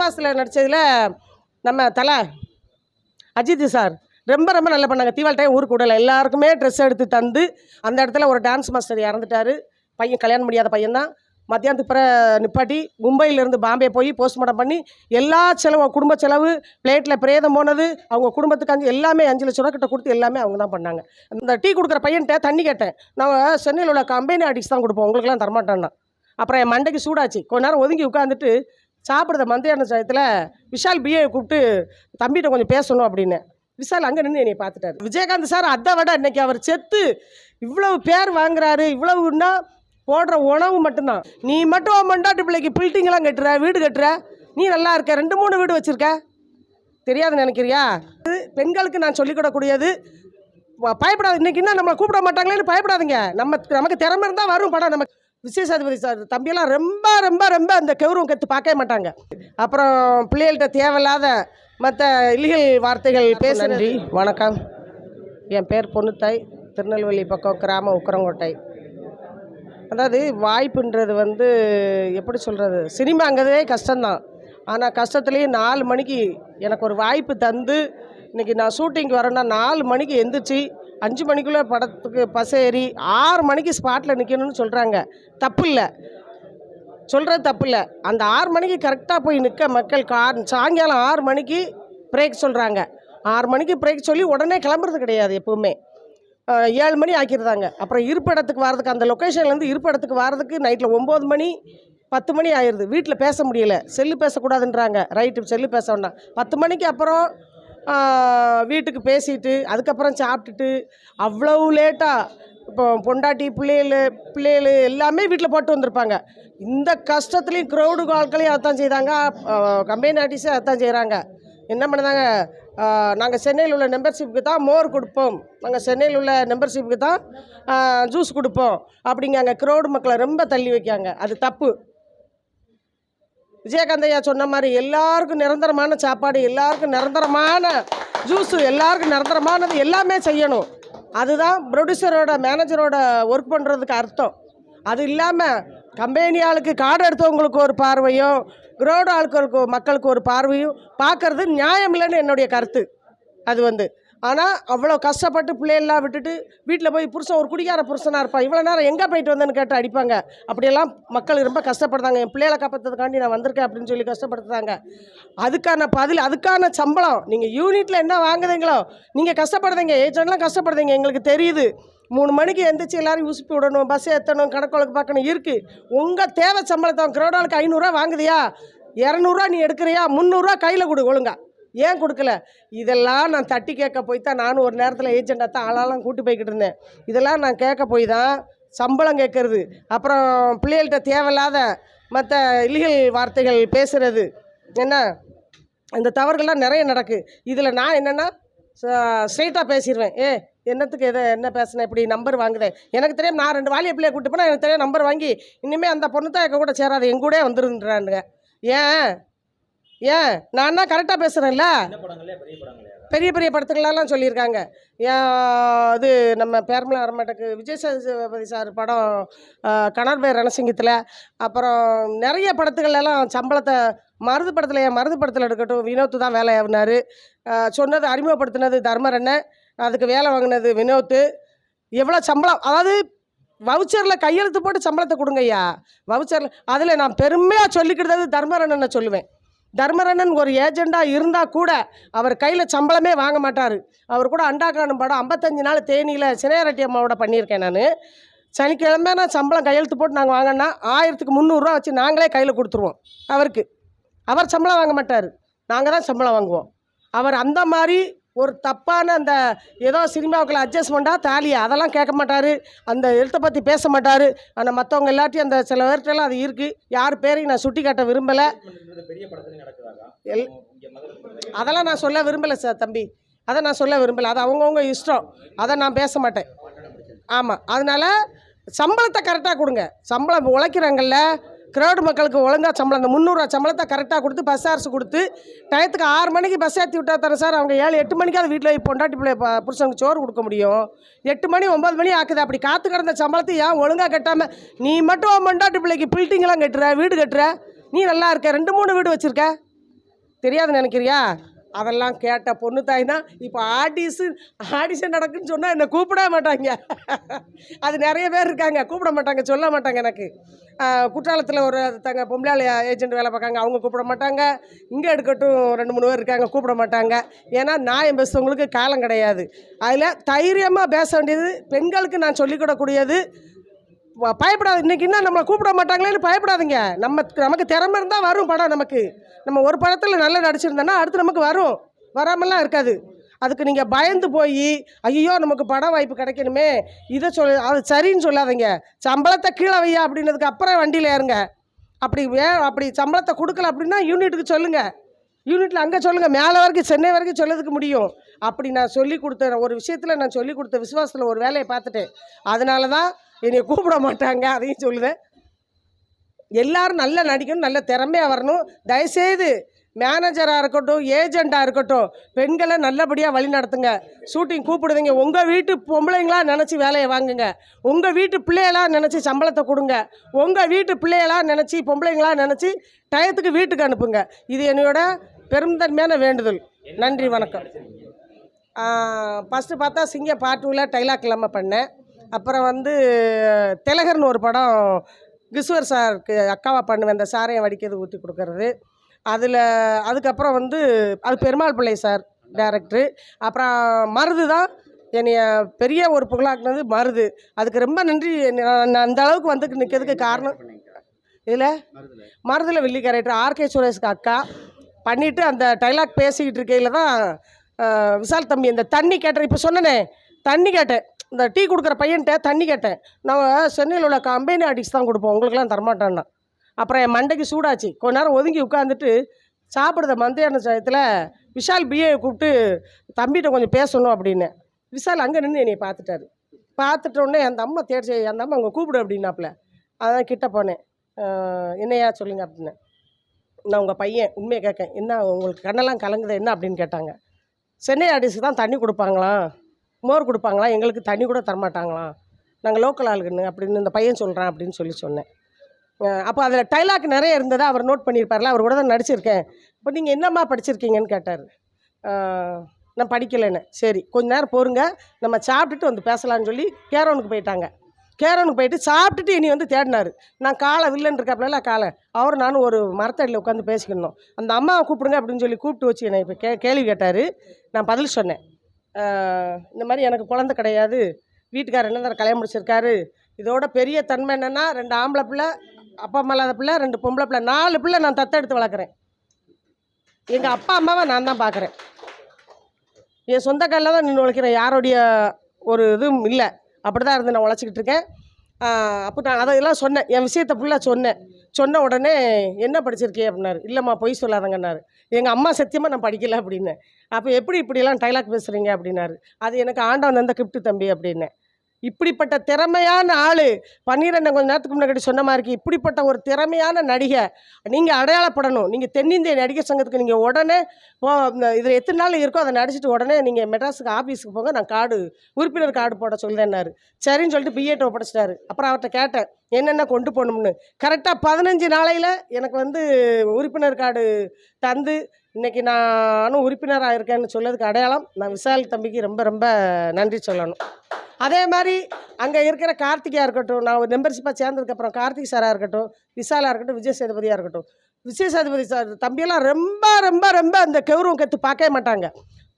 விஸ்வாஸில் நடித்ததில் நம்ம தலை அஜித் சார் ரொம்ப ரொம்ப நல்லா பண்ணாங்க. தீபாவளி டைம் ஊருக்கு விடலை, எல்லாருக்குமே ட்ரெஸ் எடுத்து தந்து அந்த இடத்துல ஒரு டான்ஸ் மாஸ்டர் இறந்துட்டார். பையன் கல்யாணம் முடியாத பையன்தான். மத்தியானத்துக்கு பிறகு நிப்பாட்டி மும்பையிலேருந்து பாம்பே போய் போஸ்ட்மார்ட்டம் பண்ணி எல்லா செலவும் குடும்ப செலவு, பிளேட்டில் பிரேதம் போனது, அவங்க குடும்பத்துக்கு எல்லாமே 5 லட்ச ரூபா கிட்ட கொடுத்து எல்லாமே அவங்க தான் பண்ணாங்க. இந்த டீ கொடுக்குற பையன்கிட்ட தண்ணி கேட்டேன். நாங்கள் சென்னையில் உள்ள கம்பெனி ஆர்டிக்ஸ் தான் கொடுப்போம், உங்களுக்குலாம் தரமாட்டேன்னா. அப்புறம் என் மண்டைக்கு சூடாச்சு. கொஞ்ச நேரம் ஒதுங்கி உட்காந்துட்டு சாப்பிட்ற மத்தியான சமயத்தில் விஷால் பிஏ கூப்பிட்டு தம்பிகிட்ட கொஞ்சம் பேசணும் அப்படின்னு. விஷால் அங்கே நின்று என்னை பார்த்துட்டாரு. விஜயகாந்த் சார் அதை விட இன்றைக்கி அவர் செத்து இவ்வளவு பேர் வாங்குறாரு. இவ்வளவுன்னா போடுற உணவு மட்டும்தான். நீ மட்டும் மண்டாட்டு பிள்ளைக்கு பில்டிங்கெல்லாம் கட்டுற, வீடு கட்டுற, நீ நல்லா இருக்க, 2-3 வீடு வச்சுருக்க, தெரியாதுன்னு நினைக்கிறியா? பெண்களுக்கு நான் சொல்லிக்கூடக்கூடியது, பயப்படாது. இன்றைக்கி இன்னும் நம்மளை கூப்பிட மாட்டாங்களேன்னு பயப்படாதுங்க. நமக்கு திறமை இருந்தால் வரும் படம். நம்ம விஜயசாதிபதி சார் தம்பியெல்லாம் ரொம்ப ரொம்ப ரொம்ப அந்த கௌரவம் கற்று பார்க்கவே மாட்டாங்க. அப்புறம் பிள்ளைகள்கிட்ட தேவையில்லாத மற்ற இல்லீகல் வார்த்தைகள் பேச. நன்றி, வணக்கம். என் பேர் பொன்னுத்தாய், திருநெல்வேலி பக்கம் கிராமம் உக்கரங்கோட்டை. அதாவது வாய்ப்புன்றது வந்து எப்படி சொல்கிறது, சினிமாங்கிறதே கஷ்டம்தான். ஆனால் கஷ்டத்துலேயும் 4 மணிக்கு எனக்கு ஒரு வாய்ப்பு தந்து இன்றைக்கி நான் ஷூட்டிங்க்கு வரேன்னா 4 மணிக்கு எந்திரிச்சு 5 மணிக்குள்ளே படத்துக்கு பஸ் ஏறி 6 மணிக்கு ஸ்பாட்டில் நிற்கணும்னு சொல்கிறாங்க. தப்பு இல்லை, சொல்கிறது தப்பு இல்லை. அந்த 6 மணிக்கு கரெக்டாக போய் நிற்க மக்கள் சாயங்காலம் 6 மணிக்கு பிரேக் சொல்கிறாங்க. 6 மணிக்கு பிரேக் சொல்லி உடனே கிளம்புறது கிடையாது. எப்போவுமே 7 மணி ஆக்கிடுறாங்க. அப்புறம் இருப்பிடத்துக்கு வர்றதுக்கு, அந்த லொக்கேஷன்லேருந்து இருப்பிடத்துக்கு வர்றதுக்கு நைட்டில் 9 மணி 10 மணி ஆயிடுது. வீட்டில் பேச முடியலை, செல்லு பேசக்கூடாதுன்றாங்க. ரைட்டு, செல்லு பேச வேண்டாம். 10 மணிக்கு அப்புறம் வீட்டுக்கு பேசிட்டு அதுக்கப்புறம் சாப்பிட்டுட்டு அவ்வளவு லேட்டாக இப்போ பொண்டாட்டி பிள்ளைகள் எல்லாமே வீட்டில் போட்டு வந்திருப்பாங்க. இந்த கஷ்டத்துலேயும் க்ரௌடு ஆட்களையும் அதான் செய்தாங்க, கம்பெனி ஆர்டிஸே அதான் செய்கிறாங்க. என்ன பண்ணுறாங்க, நாங்கள் சென்னையில் உள்ள மெம்பர்ஷிப்புக்கு தான் மோர் கொடுப்போம், நாங்கள் சென்னையில் உள்ள மெம்பர்ஷிப்புக்கு தான் ஜூஸ் கொடுப்போம் அப்படிங்காங்க. க்ரௌடு மக்களை ரொம்ப தள்ளி வைக்காங்க. அது தப்பு. விஜயகாந்த் ஐயா சொன்ன மாதிரி எல்லாருக்கும் நிரந்தரமான சாப்பாடு, எல்லாருக்கும் நிரந்தரமான ஜூஸு, எல்லாருக்கும் நிரந்தரமானது எல்லாமே செய்யணும். அதுதான் ப்ரொடியூசரோட மேனேஜரோட ஒர்க் பண்ணுறதுக்கு அர்த்தம். அது இல்லாமல் கம்பெனி ஆளுக்கு கார்டு எடுத்தவங்களுக்கு ஒரு பார்வையும், க்ரௌடு ஆட்களுக்கு மக்களுக்கு ஒரு பார்வையும் பார்க்குறது நியாயம் இல்லைன்னு என்னுடைய கருத்து. அது வந்து ஆனால் அவ்வளோ கஷ்டப்பட்டு பிள்ளையெல்லாம் விட்டுட்டு வீட்டில் போய் புருஷன் ஒரு குடிக்கார புருஷனாக இருப்பான், இவ்வளோ நேரம் எங்கே போயிட்டு வந்தேன்னு கேட்டு அடிப்பாங்க. அப்படியெல்லாம் மக்கள் ரொம்ப கஷ்டப்படுறாங்க. என் பிள்ளைகளை காப்பாற்றுறதுக்காண்டி நான் வந்திருக்கேன் அப்படின்னு சொல்லி கஷ்டப்படுத்துறாங்க. அதுக்கான பதில், அதுக்கான சம்பளம் நீங்கள் யூனிட்டில் என்ன வாங்குறீங்களோ, நீங்கள் கஷ்டப்படுறீங்க, ஏஜென்ட்லாம் கஷ்டப்படுறீங்க, எங்களுக்கு தெரியுது. 3 மணிக்கு எந்திரிச்சு எல்லோரும் உசுப்பி விடணும், பஸ் ஏற்றணும், கணக்கு பார்க்கணும் இருக்குது. உங்கள் தேவை சம்பளத்தை க்ரௌடாளுக்கு 500 வாங்குதியா, 200 நீ எடுக்கிறியா, 300 கையில் கொடு ஒழுங்கா. ஏன் கொடுக்கல? இதெல்லாம் நான் தட்டி கேட்க போய் தான் நானும் ஒரு நேரத்தில் ஏஜெண்டாக தான் ஆளாலாம் கூட்டி போய்கிட்டு இருந்தேன். இதெல்லாம் நான் கேட்க போய் தான் சம்பளம் கேட்குறது, அப்புறம் பிள்ளைகள்கிட்ட தேவையில்லாத மற்ற இல்லீகல் வார்த்தைகள் பேசுகிறது, என்ன இந்த தவறுகள்லாம் நிறைய நடக்கு. இதில் நான் என்னென்னா ஸ்ட்ரெயிட்டாக பேசிடுவேன். என்னத்துக்கு என்ன பேசுனேன், இப்படி நம்பர் வாங்குதேன், எனக்கு தெரியும். நான் 2 வாலிய பிள்ளையை கூப்பிட்டு போனால் எனக்கு தெரியும் நம்பர் வாங்கி இனிமேல் அந்த பொண்ணு தான் எங்கள் கூட சேராது, எங்கூட வந்துருன்றானுங்க. ஏன் நான் தான் கரெக்டாக பேசுகிறேன்ல. பெரிய பெரிய படத்துங்களெல்லாம் சொல்லியிருக்காங்க. இது நம்ம பேரமலா வரமாட்டேக்கு விஜயசாதிபதி சார் படம் கணர்பேர் ரணசிங்கத்தில், அப்புறம் நிறைய படத்துகளெல்லாம் சம்பளத்தை மருது படத்தில் எடுக்கட்டும் வினோத்து தான் வேலை ஆகினார். சொன்னது அறிமுகப்படுத்தினது தர்மரண்ணன், அதுக்கு வேலை வாங்கினது வினோத்து. எவ்வளோ சம்பளம், அதாவது வவுச்சரில் கையெழுத்து போட்டு சம்பளத்தை கொடுங்கய்யா. வவுச்சரில் அதில் நான் பெருமையாக சொல்லிக்கிட்டது தர்மரண்ணனை சொல்லுவேன். தர்மரண்ணன் ஒரு ஏஜெண்டாக இருந்தால் கூட அவர் கையில் சம்பளமே வாங்க மாட்டார். அவர் கூட அண்டாக்கானும் படம் 55 நாள் தேனியில் சினையாரெட்டி அம்மாவோட பண்ணியிருக்கேன் நான். சனிக்கிழமை நான் சம்பளம் கையெழுத்து போட்டு நாங்கள் வாங்கினா 1300 வச்சு நாங்களே கையில் கொடுத்துருவோம் அவருக்கு. அவர் சம்பளம் வாங்க மாட்டார், நாங்கள் தான் சம்பளம் வாங்குவோம். அவர் அந்த மாதிரி ஒரு தப்பான அந்த ஏதோ சினிமாவுக்குள்ள அட்ஜஸ்ட்மெண்ட்டாக தாலியா அதெல்லாம் கேட்க மாட்டார், அந்த எழுத்தை பற்றி பேச மாட்டார். ஆனால் மற்றவங்க எல்லாத்தையும் அந்த சில பேர்கிட்டலாம் அது இருக்குது. யார் பேரையும் நான் சுட்டி காட்ட விரும்பலை, அதெல்லாம் நான் சொல்ல விரும்பலை சார் தம்பி, அதை நான் சொல்ல விரும்பலை. அது அவங்கவுங்க இஷ்டம், அதை நான் பேச மாட்டேன். ஆமாம், அதனால் சம்பளத்தை கரெக்டாக கொடுங்க. சம்பளம் உழைக்கிறாங்கல்ல க்ரௌடு மக்களுக்கு ஒழுங்காக சம்பளம், அந்த 300 சம்பளத்தை கரெக்டாக கொடுத்து பஸ் சார்ஜ் கொடுத்து டயத்துக்கு 6 மணிக்கு பஸ் ஏற்றி விட்டா தானே சார் அவங்க 7-8 மணிக்காவது வீட்டில் பொண்டாட்டி பிள்ளை புருஷனுக்கு சோறு கொடுக்க முடியும். 8 மணி 9 மணி ஆக்குது. அப்படி காத்து கிடந்த சம்பளத்தை ஏன் ஒழுங்காக கட்டாமல், நீ மட்டும் பொண்டாட்டி பிள்ளைக்கு பில்டிங்கெல்லாம் கட்டுற, வீடு கட்டுற, நீ நல்லா இருக்க, 2-3 வீடு வச்சுருக்க, தெரியாதுன்னு நினைக்கிறியா? அதெல்லாம் கேட்ட பொண்ணு தாய் தான். இப்போ ஆடிஷன் நடக்குன்னு சொன்னால் என்னை கூப்பிட மாட்டாங்க. அது நிறைய பேர் இருக்காங்க, கூப்பிட மாட்டாங்க, சொல்ல மாட்டாங்க. எனக்கு குற்றாலத்தில் ஒரு தங்க பொம்பளை ஏஜென்ட் வேலை பார்க்காங்க, அவங்க கூப்பிட மாட்டாங்க. இங்கே எடுக்கட்டும் 2-3 பேர் இருக்காங்க, கூப்பிட மாட்டாங்க. ஏன்னா நியாயம் பேசுறவங்களுக்கு காலம் கிடையாது. அதில் தைரியமாக பேச வேண்டியது பெண்களுக்கு நான் சொல்லிக்கூடக்கூடியது. பயப்படாது. இன்றைக்கி இன்னும் நம்மளை கூப்பிட மாட்டாங்களேன்னு பயப்படாதீங்க. நமக்கு திறமை இருந்தால் வரும் படம். நம்ம ஒரு படத்தில் நல்லா நடிச்சிருந்தோன்னா அடுத்து நமக்கு வரும், வராமலாம் இருக்காது. அதுக்கு நீங்கள் பயந்து போய் ஐயோ நமக்கு படம் வாய்ப்பு கிடைக்கணுமே இதை அது சரின்னு சொல்லாதீங்க. சம்பளத்தை கீழே வையா அப்படின்னதுக்கு அப்புறம் வண்டியில் ஏறுங்க. அப்படி சம்பளத்தை கொடுக்கல அப்படின்னா யூனிட்டுக்கு சொல்லுங்கள், யூனிட்டில் அங்கே சொல்லுங்கள், மேலே வரைக்கும் சென்னை வரைக்கும் சொல்லதுக்கு முடியும். அப்படி நான் சொல்லி கொடுத்த ஒரு விஷயத்தில் நான் சொல்லி கொடுத்த விசுவாசத்தில் ஒரு வேலையை பார்த்துட்டேன். அதனால தான் என்னை கூப்பிட மாட்டாங்க. அதையும் சொல்லுவேன். எல்லோரும் நல்லா நடிக்கணும், நல்ல திறமையாக வரணும். தயவுசெய்து மேனேஜராக இருக்கட்டும், ஏஜெண்டாக இருக்கட்டும், பெண்களை நல்லபடியாக வழி நடத்துங்க. ஷூட்டிங் கூப்பிடுவீங்க, உங்கள் வீட்டு பொம்பளைங்களாக நினச்சி வேலையை வாங்குங்க. உங்கள் வீட்டு பிள்ளைகளாக நினச்சி சம்பளத்தை கொடுங்க. உங்கள் வீட்டு பிள்ளைகளாக நினச்சி பொம்பளைங்களாக நினச்சி டயத்துக்கு வீட்டுக்கு அனுப்புங்க. இது என்னோட பெருந்தன்மையான வேண்டுதல். நன்றி, வணக்கம். ஃபஸ்ட்டு பார்த்தா சிங்கம் பார்ட் 2ல் டைலாக் இல்லாமல் பண்ணேன். அப்புறம் திலகர்னு ஒரு படம் கிஷோர் சாருக்கு அக்காவாக பண்ணுவேன். அந்த சாரையை வடிக்கிறது ஊற்றி கொடுக்கறது. அதுக்கப்புறம் அது பெருமாள் பிள்ளை சார் டைரக்டரு. அப்புறம் மருது தான் என்னைய பெரிய ஒரு புகழாக்குனது மருது. அதுக்கு ரொம்ப நன்றி. நான் அந்த அளவுக்கு நிற்கிறதுக்கு காரணம் இதில் மருதில் வில்லி கேரக்டர் ஆர்கே சுரேஷ்க்கு அக்கா பண்ணிவிட்டு அந்த டைலாக் பேசிக்கிட்டு இருக்கையில் தான் விசால் தம்பி இந்த தண்ணி கேட்டேன். இப்போ சொன்னனே தண்ணி கேட்டேன், இந்த டீ கொடுக்குற பையன்கிட்ட தண்ணி கேட்டேன். நான் சென்னையில் உள்ள கம்பெனி ஆர்டிக்ஸ் தான் கொடுப்போம், உங்களுக்குலாம் தரமாட்டான்னா. அப்புறம் என் மண்டைக்கு சூடாச்சு. கொஞ்ச நேரம் ஒதுங்கி உட்காந்துட்டு சாப்பிடுத மத்தியான சமயத்தில் விஷால் பிஏவை கூப்பிட்டு தம்பிகிட்ட கொஞ்சம் பேசணும் அப்படின்னு. விஷால் அங்கே நின்று என்னை பார்த்துட்டோடனே அந்த அம்மா தேடிச்சு, அந்த அம்மா அவங்க கூப்பிடு அப்படின்னாப்புல. அதான் கிட்ட போனேன். என்னையா சொல்லுங்க அப்படின்னு. நான் உங்கள் பையன் உண்மையை கேட்கேன், என்ன உங்களுக்கு கண்ணெல்லாம் கலங்குது என்ன அப்படின்னு கேட்டாங்க. சென்னை ஆர்டிஸ்க்கு தான் தண்ணி கொடுப்பாங்களாம், மோர் கொடுப்பாங்களாம், எங்களுக்கு தண்ணி கூட தரமாட்டாங்களாம், நாங்கள் லோக்கல் ஆளுக்குன்னு அப்படின்னு இந்த பையன் சொல்கிறான் அப்படின்னு சொன்னேன். அப்போ அதில் டைலாக் நிறைய இருந்ததை அவர் நோட் பண்ணியிருப்பார்ல, அவர் கூட தான் நடிச்சிருக்கேன். இப்போ நீங்கள் என்னம்மா படிச்சிருக்கீங்கன்னு கேட்டார். நான் படிக்கலைன்னு. சரி கொஞ்ச நேரம் பொறுங்க, நம்ம சாப்பிட்டுட்டு பேசலான்னு சொல்லி கேரோனுக்கு போயிட்டாங்க. கேரோனுக்கு போயிட்டு சாப்பிட்டுட்டு இனி தேடினார். நான் காலை வில்லன் இருக்காப்புல காலை அவர் நானும் ஒரு மரத்தடியில் உட்காந்து பேசிக்கணும். அந்த அம்மாவை கூப்பிடுங்க அப்படின்னு சொல்லி கூப்பிட்டு வச்சு என்னை இப்போ கேள்வி கேட்டார். நான் பதில் சொன்னேன். இந்த மாதிரி எனக்கு குழந்தை கிடையாது, வீட்டுக்காரர் என்ன கல்யாணம் முடிச்சிருக்காரு. இதோட பெரிய தன்மை என்னென்னா 2 ஆம்பளை பிள்ளை, அப்பா அம்மா இல்லாத பிள்ளை, 2 பொம்பளை பிள்ளை, 4 பிள்ளை நான் தத்தெடுத்து வளர்க்குறேன். எங்கள் அப்பா அம்மாவை நான் தான் பார்க்குறேன். என் சொந்த காலில் தான் நின்று உழைக்கிறேன், யாரோடைய ஒரு இதுவும் இல்லை. அப்படி தான் இருந்து நான் உழைச்சிக்கிட்டு இருக்கேன். அப்போ நான் அதெல்லாம் சொன்னேன், என் விஷயத்தை ஃபுல்லாக சொன்ன உடனே என்ன படிச்சிருக்கே அப்படின்னாரு. இல்லைம்மா பொய் சொல்லாதங்கன்னாரு. எங்கள் அம்மா சத்தியமாக நான் படிக்கலை அப்படின்னேன். அப்போ எப்படி இப்படிலாம் டைலாக் பேசுகிறீங்க அப்படின்னாரு. அது எனக்கு ஆண்டவன் தந்த கிஃப்ட்டு தம்பி அப்படின்னேன். இப்படிப்பட்ட திறமையான ஆள் 12 கொஞ்சம் நேரத்துக்கு முன்னாடி சொன்ன மாதிரி இப்படிப்பட்ட ஒரு திறமையான நடிகை நீங்கள் அடையாளப்படணும். நீங்கள் தென்னிந்திய நடிகர் சங்கத்துக்கு நீங்கள் உடனே இதில் எத்தனை நாள் இருக்கோ அதை நடிச்சிட்டு உடனே நீங்கள் மெட்ராஸுக்கு ஆஃபீஸுக்கு போங்க, நான் உறுப்பினர் கார்டு போட சொல்லிதேன்னாரு. சரின்னு சொல்லிட்டு பிஏட்டை ஒப்படைச்சிட்டாரு. அப்புறம் அவர்கிட்ட கேட்டேன் என்னென்ன கொண்டு போகணும்னு. கரெக்டாக 15 நாளையில் எனக்கு உறுப்பினர் கார்டு தந்து இன்றைக்கி நானும் உறுப்பினராக இருக்கேன்னு சொல்லதுக்கு அடையாளம் நான் விஷால் தம்பிக்கு ரொம்ப ரொம்ப நன்றி சொல்லணும். அதே மாதிரி அங்கே இருக்கிற கார்த்திகையாக இருக்கட்டும், நான் ஒரு மெம்பர்ஷிப்பாக சேர்ந்ததுக்கப்புறம் கார்த்திக் சாராக இருக்கட்டும், விஷாலாக இருக்கட்டும், விஜய் சேதுபதியாக இருக்கட்டும், விஜய் சேதுபதி சார் தம்பியெல்லாம் ரொம்ப ரொம்ப ரொம்ப அந்த கௌரவம் கற்று பார்க்கவே மாட்டாங்க.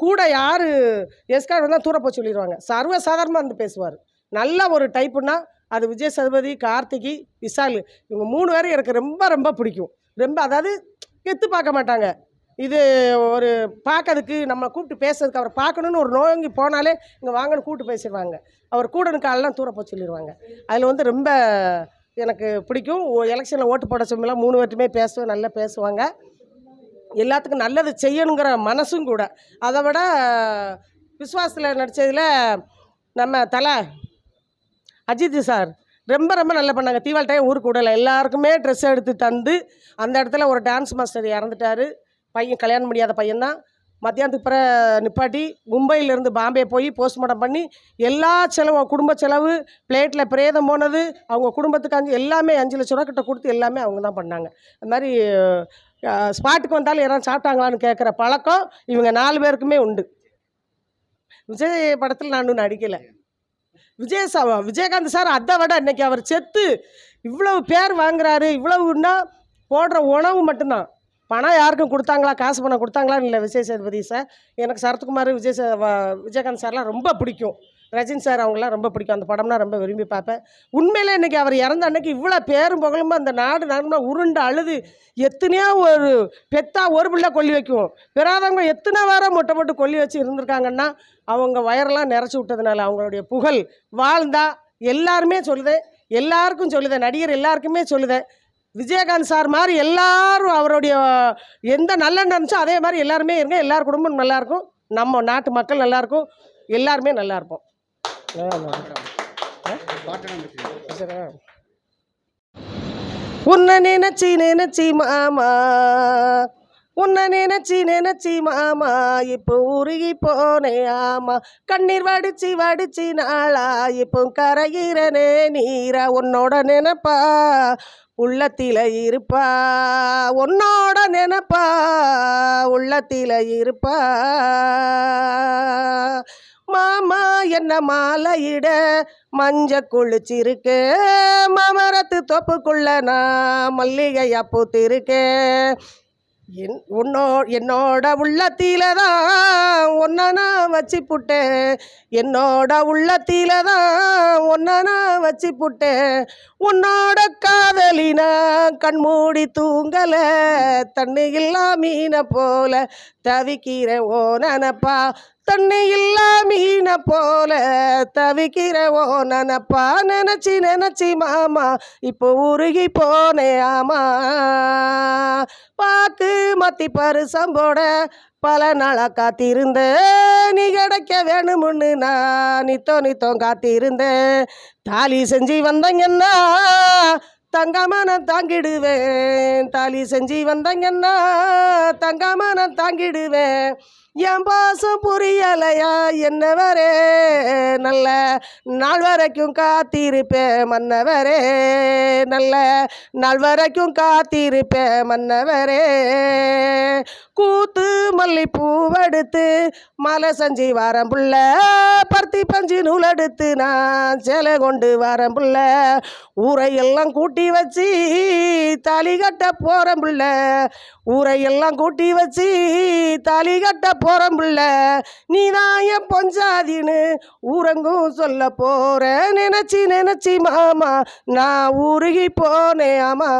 கூட யார் எஸ்கார்டு வந்தால் தூர போய் சொல்லிடுவாங்க. சர்வசாதாரணமாக பேசுவார். நல்ல ஒரு டைப்புன்னா அது விஜய் சேதுபதி, கார்த்திகி, விஷால், இவங்க 3 பேரும் எனக்கு ரொம்ப ரொம்ப பிடிக்கும். ரொம்ப அதாவது கெத்து பார்க்க மாட்டாங்க. இது ஒரு பார்க்கறதுக்கு நம்ம கூப்பிட்டு பேசுறதுக்கு அவரை பார்க்கணுன்னு ஒரு நோங்கி போனாலே இங்கே வாங்கன்னு கூப்பிட்டு பேசிடுவாங்க. அவர் கூடனுக்கு ஆளெலாம் தூர போய் சொல்லிடுவாங்க. அதில் ரொம்ப எனக்கு பிடிக்கும். எலெக்ஷனில் ஓட்டு போட சொன்னலாம் 3 பேர்ட்டுமே பேசுவேன், நல்லா பேசுவாங்க. எல்லாத்துக்கும் நல்லது செய்யணுங்கிற மனசும் கூட. அதை விட விஸ்வாசத்தில் நடித்ததில் நம்ம தலை அஜித் சார் ரொம்ப ரொம்ப நல்லா பண்ணாங்க. தீபாவளி டைம் ஊருக்கு விடலை, எல்லாருக்குமே ட்ரெஸ் எடுத்து தந்து. அந்த இடத்துல ஒரு டான்ஸ் மாஸ்டர் இறந்துட்டார். பையன் கல்யாணம் முடியாத பையன்தான். மத்தியானத்துக்கு பிறகு நிப்பாட்டி மும்பையிலேருந்து பாம்பே போய் போஸ்ட்மார்ட்டம் பண்ணி எல்லா செலவும் குடும்ப செலவு, பிளேட்டில் பிரேதம் போனது, அவங்க குடும்பத்துக்கு எல்லாமே 5 லட்ச ரூபா கிட்ட கொடுத்து எல்லாமே அவங்க தான் பண்ணாங்க. அது மாதிரி ஸ்பாட்டுக்கு வந்தாலும் யாராவது சாப்பிட்டாங்களான்னு கேட்குற பழக்கம் இவங்க 4 பேருக்குமே உண்டு. விஜய் படத்தில் நான் இன்னும் நடிக்கலை. விஜயகாந்த் சார் அதை விட இன்றைக்கி அவர் செத்து இவ்வளவு பேர் வாங்குறாரு. இவ்வளவுன்னா போடுற உணவு மட்டும்தான். பணம் யாருக்கும் கொடுத்தாங்களா, காசு பணம் கொடுத்தாங்களான்னு இல்லை. விஜய் சேதுபதி சார், எனக்கு சரத்குமார், விஜயகாந்த் சார்லாம் ரொம்ப பிடிக்கும். ரஜினி சார் அவங்களாம் ரொம்ப பிடிக்கும். அந்த படம்னா ரொம்ப விரும்பி பார்ப்பேன். உண்மையிலே இன்றைக்கி அவர் இறந்த அன்னைக்கு இவ்வளோ பேரும் புகழுமா அந்த நாடு நன்மை உருண்டு அழுது எத்தனையோ ஒரு பெத்தா ஒரு பிள்ளை கொல்லி வைக்கும், பெறாதவங்க எத்தனை வாரம் மொட்டை போட்டு கொல்லி வச்சு இருந்திருக்காங்கன்னா அவங்க வயரெல்லாம் நிறச்சி விட்டதுனால அவங்களுடைய புகழ் வாழ்ந்தா எல்லாருமே சொல்லுதேன், எல்லாருக்கும் சொல்லுதேன், நடிகர் எல்லாருக்குமே சொல்லுதேன். விஜயகாந்த் சார் மாதிரி எல்லாரும் அவருடைய எந்த நல்ல நினச்சோ அதே மாதிரி எல்லாருமே இருங்க. எல்லார் குடும்பம் நல்லாயிருக்கும், நம்ம நாட்டு மக்கள் நல்லாயிருக்கும், எல்லாருமே நல்லா இருப்போம். உன்னை நினைச்சி நினைச்சி மாமா, உன்னை நினைச்சி நினைச்சி மாமா, இப்போ உருகி போனே ஆமா, கண்ணீர் வடிச்சு வடிச்சு நாளா இப்போ கரையிறனே நீரா, உன்னோட நினைப்பா உள்ளத்தில இருப்பா, உன்னோட நினைப்பா உள்ளத்தில இருப்பா. மாமா என்ன மாலையிட மஞ்ச குளிச்சிருக்கு, மாமரத்து தொப்புக்குள்ள நான் மல்லிகையா பூத்திருக்கேன். என்னோட உள்ளத்தில தான் ஒன்றை நான் வச்சு புட்டேன், என்னோட உள்ளத்தில தான் ஒன்றை நான் வச்சு புட்டேன். உன்னோட காதலினா கண்மூடி தூங்கலை, தண்ணி இல்லா மீனை போல தவிக்கிற ஓ நனப்பா, தண்ணி இல்லா மீனை போல தவிக்கிற ஓ நனப்பா. நினச்சி நினச்சி மாமா இப்போ உருகி போனே ஆமா, பாக்கு மத்தி பரிசம் போட பல நாளாக காத்திருந்தேன், நீ கிடைக்க வேணுமுன்னு நான் நித்தம் காத்திருந்தேன். தாலி செஞ்சு வந்தங்கன்னா தங்காம நான் தாங்கிடுவேன், தாலி செஞ்சு வந்தங்கன்னா தங்காம நான் தாங்கிடுவேன். என் பாசம் புரியலையா என்னவரே, நல்ல நாள் வரைக்கும் காத்திருப்பேன் மன்னவரே, நல்ல நாள் வரைக்கும் காத்திருப்பேன் மன்னவரே. கூத்து மல்லிப்பூவெடுத்து மலை செஞ்சு வாரம் புள்ள, பருத்தி பஞ்சு நூல் எடுத்து நான் சேலை கொண்டு வாரம் புள்ள, ஊரையெல்லாம் கூட்டி வச்சு தாலி கட்ட போகிறேன் புள்ள, ஊரையெல்லாம் கூட்டி வச்சு தாலி கட்ட போகிறேன் புள்ள. நீதான் என் பொஞ்சாதின்னு ஊரங்கும் சொல்ல போகிறேன், நினச்சி நினச்சி மாமா நான் உருகி போனேன் ஆமா.